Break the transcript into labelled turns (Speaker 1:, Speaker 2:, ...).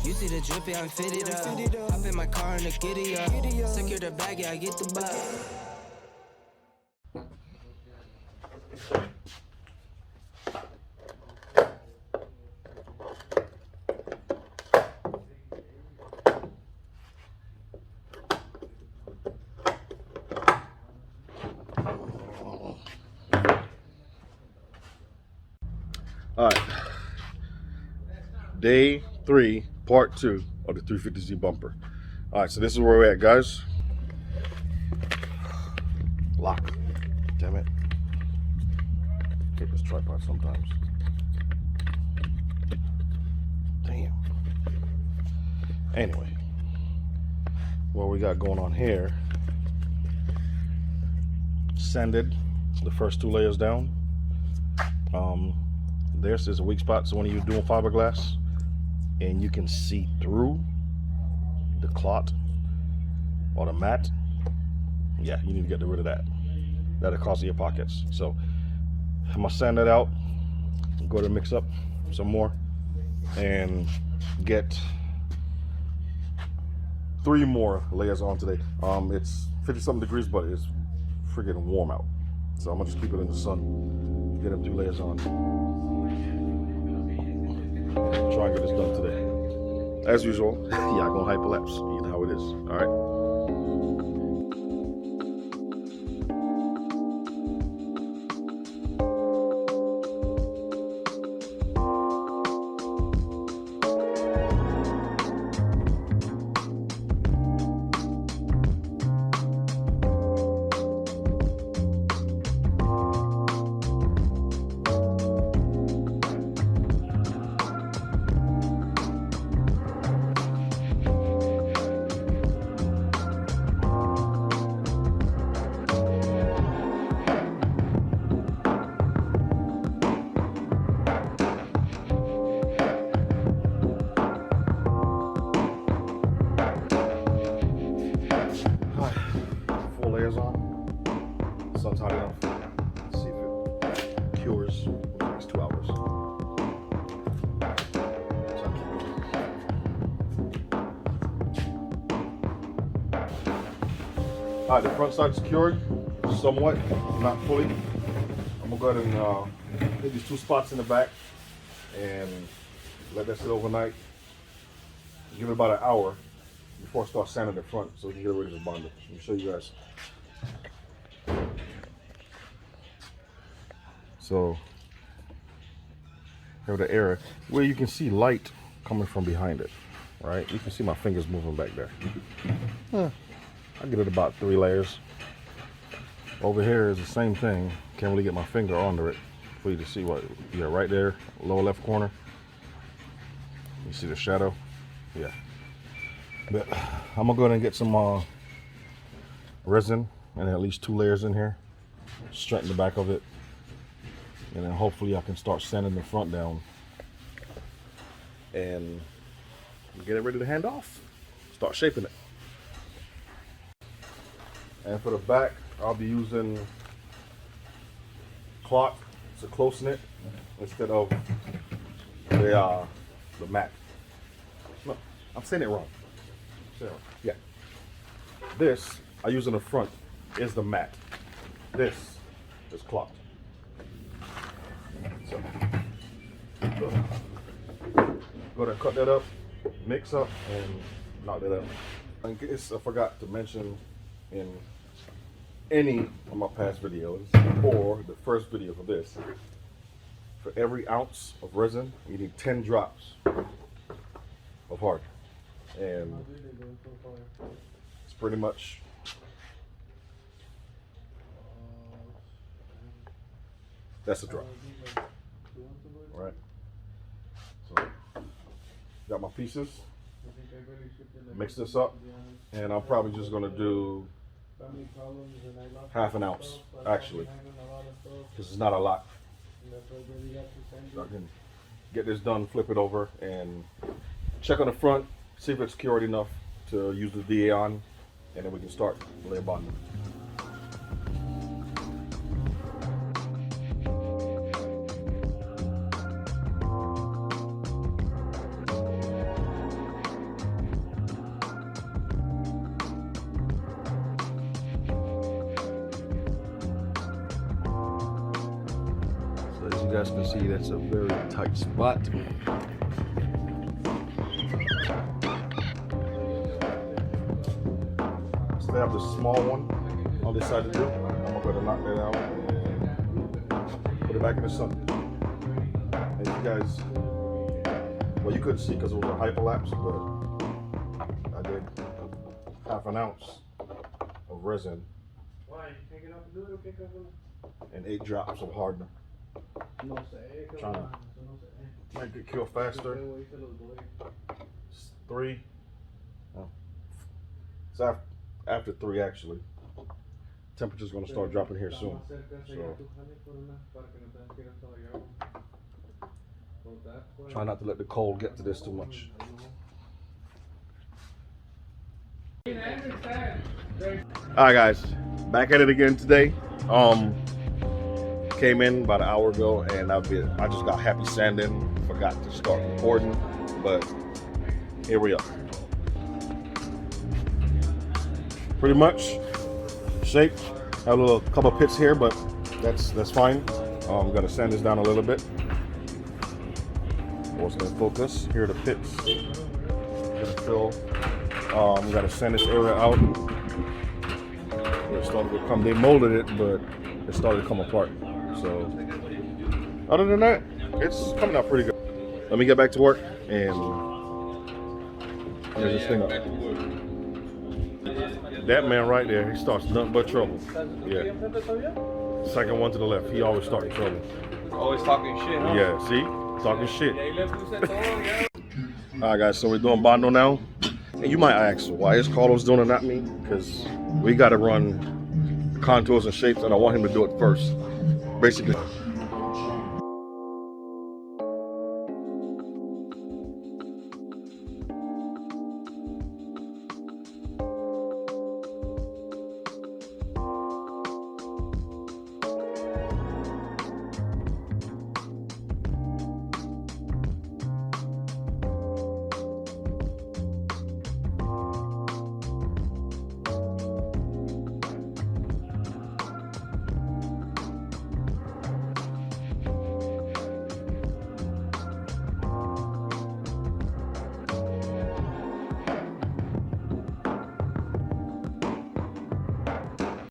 Speaker 1: You see the drip, yeah, I'm fitted up. Hop in my car and the giddy up. Secure the bag, yeah, I get the bug.
Speaker 2: All right, day 3, part 2 of the 350Z bumper. All right, so this is where we're at, guys. Lock. Damn it. Take this tripod sometimes. Damn. Anyway, what we got going on here, sanded the first 2 layers down. This is a weak spot, so when you're doing fiberglass and you can see through the clot or the mat, yeah, you need to get rid of that. That'll cause ear pockets. So I'm gonna sand that out, go to mix up some more, and get 3 more layers on today. It's 50-something degrees, but it's freaking warm out, so I'm gonna just keep it in the sun, get them 2 layers on. Try and get this done today. As usual, yeah, I'm gonna hyperlapse. You know how it is. All right. Sun's hot enough. Let's see if it cures in the next 2 hours. Alright, the front side's cured somewhat, not fully. I'm gonna go ahead and hit these 2 spots in the back and let that sit overnight. Give it about an hour before I start sanding the front so we can get rid of the bondo. Let me show you guys. So here the area where you can see light coming from behind it, right? You can see my fingers moving back there. I get it about 3 layers. Over here is the same thing. Can't really get my finger under it for you to see what. Yeah, right there, lower left corner. You see the shadow? Yeah. But I'm gonna go ahead and get some resin and at least 2 layers in here. Straighten the back of it. And then hopefully I can start sanding the front down and get it ready to hand off. Start shaping it. And for the back, I'll be using cloth to close knit instead of the mat. No, I'm saying it wrong. Yeah. This I use in the front is the mat. This is cloth. So, go ahead and cut that up, mix up, and knock that out. In case I forgot to mention in any of my past videos, or the first video for this, for every ounce of resin, you need 10 drops of hard. And it's pretty much that's a drop. All right. So got my pieces. Mix this up, and I'm probably just gonna do half an ounce actually, because it's not a lot. So I can get this done, flip it over, and check on the front, see if it's cured enough to use the DA on, and then we can start layer bonding. guys can see, that's a very tight spot. So they have the small one on this side to do. I'm gonna go to knock that out. Put it back in the sun. And you guys, well, you couldn't see because it was a hyperlapse, but I did half an ounce of resin and 8 drops of hardener. Trying to make it kill faster. It's 3. It's after 3 actually. Temperature's gonna start dropping here soon. So try not to let the cold get to this too much. Alright guys, back at it again today. Came in about an hour ago and I just got happy sanding, forgot to start recording, but here we are. Pretty much shaped. Have a couple pits here, but that's fine. Gotta sand this down a little bit. What's gonna focus? Here are the pits. Gonna fill. Gotta sand this area out. It started to come. They molded it, but it started to come apart. So, other than that, it's coming out pretty good. Let me get back to work and here's this thing up. That man right there, he starts nothing but trouble. Yeah. Second one to the left, he always starting trouble.
Speaker 3: Always talking shit, huh?
Speaker 2: Yeah, see? Talking shit. Alright guys, so we're doing bondo now. And you might ask, why is Carlos doing it, not me? Because we gotta run contours and shapes and I want him to do it first. Basically,